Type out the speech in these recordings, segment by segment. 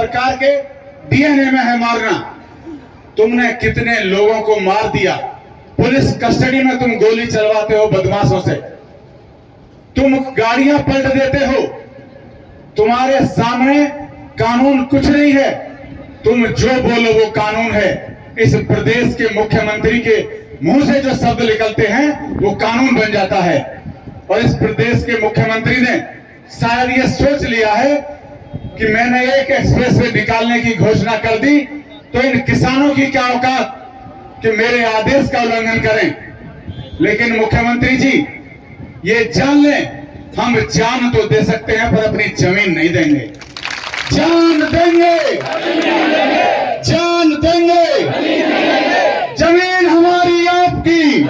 सरकार के डीएनए में है मारना। तुमने कितने लोगों को मार दिया, पुलिस कस्टडी में तुम गोली चलवाते हो बदमाशों से, तुम गाड़ियां पलट देते हो, तुम्हारे सामने कानून कुछ नहीं है, तुम जो बोलो वो कानून है। इस प्रदेश के मुख्यमंत्री के मुंह से जो शब्द निकलते हैं वो कानून बन जाता है। और इस प्रदेश के मुख्यमंत्री ने शायद ये सोच लिया है कि मैंने एक एक्सप्रेसवे निकालने की घोषणा कर दी तो इन किसानों की क्या औकात कि मेरे आदेश का उल्लंघन करें। लेकिन मुख्यमंत्री जी ये जान लें, हम जान तो दे सकते हैं पर अपनी जमीन नहीं देंगे। जान देंगे, जान देंगे, जमीन हमारी आपकी।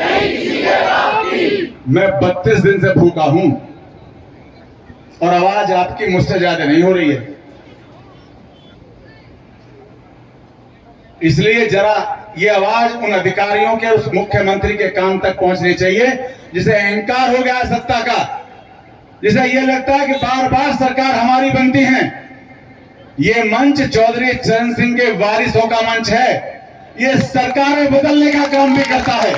मैं 32 दिन से भूखा हूं और आवाज आपकी मुझसे ज्यादा नहीं हो रही है, इसलिए जरा ये आवाज उन अधिकारियों के, उस मुख्यमंत्री के कान तक पहुंचनी चाहिए जिसे अहंकार हो गया है सत्ता का, जिसे ये लगता है कि बार बार सरकार हमारी बनती है। ये मंच चौधरी चरण सिंह के वारिसों का मंच है, ये सरकारें बदलने का काम भी करता है।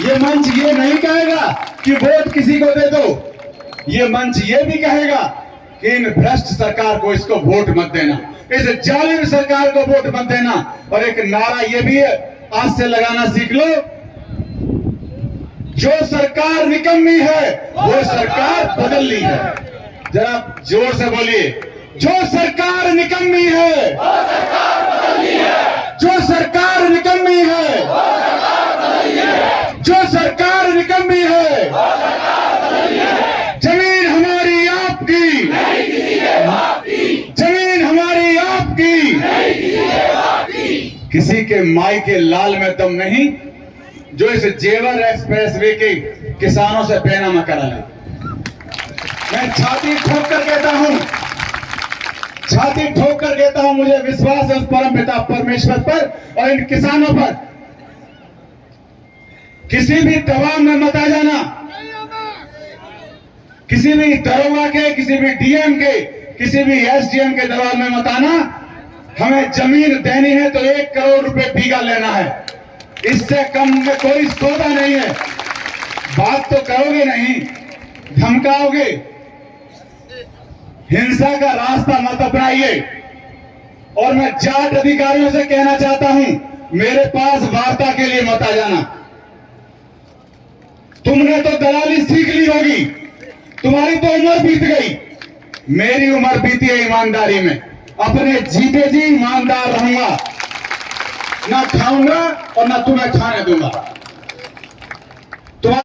ये मंच ये नहीं कहेगा कि वोट किसी को दे दो, ये मंच ये भी कहेगा कि इन भ्रष्ट सरकार को इसको वोट मत देना, इस जालिम सरकार को वोट मत देना। और एक नारा ये भी है, आज से लगाना सीख लो, जो सरकार निकम्मी है वो सरकार बदल ली है। जरा जोर से बोलिए, जो सरकार निकम्मी है वो सरकार बदल ली है, जो सरकार निकम्मी है वो सरकार बदल ली है, जो सरकार निकम्मी है वो सरकार बदल ली है। जमीन हमारी आपकी नहीं किसी के बाप की, जमीन हमारी आपकी नहीं किसी के बाप की। किसी के माई के लाल में दम नहीं जो इस जेवर एक्सप्रेसवे के किसानों से बेनामा करा ले। मैं छाती ठोक कर कहता हूं, छाती ठोक कर कहता हूं, मुझे विश्वास है उस परम पिता परमेश्वर पर और इन किसानों पर। किसी भी दबाव में मत आ जाना, किसी भी दरोगा के, किसी भी डीएम के, किसी भी एसडीएम के दबाव में मत आना। हमें जमीन देनी है तो 1 करोड़ रुपए बीघा लेना है, इससे कम में कोई सौदा नहीं है। बात तो करोगे नहीं, धमकाओगे, हिंसा का रास्ता मत अपनाइए। और मैं जाट अधिकारियों से कहना चाहता हूं, मेरे पास वार्ता के लिए मत आ जाना। तुमने तो दलाली सीख ली होगी, तुम्हारी तो उम्र बीत गई, मेरी उम्र बीती है ईमानदारी में। अपने जीते जी ईमानदार रहूंगा, ना खाऊंगा और ना तुम्हें खाने दूंगा।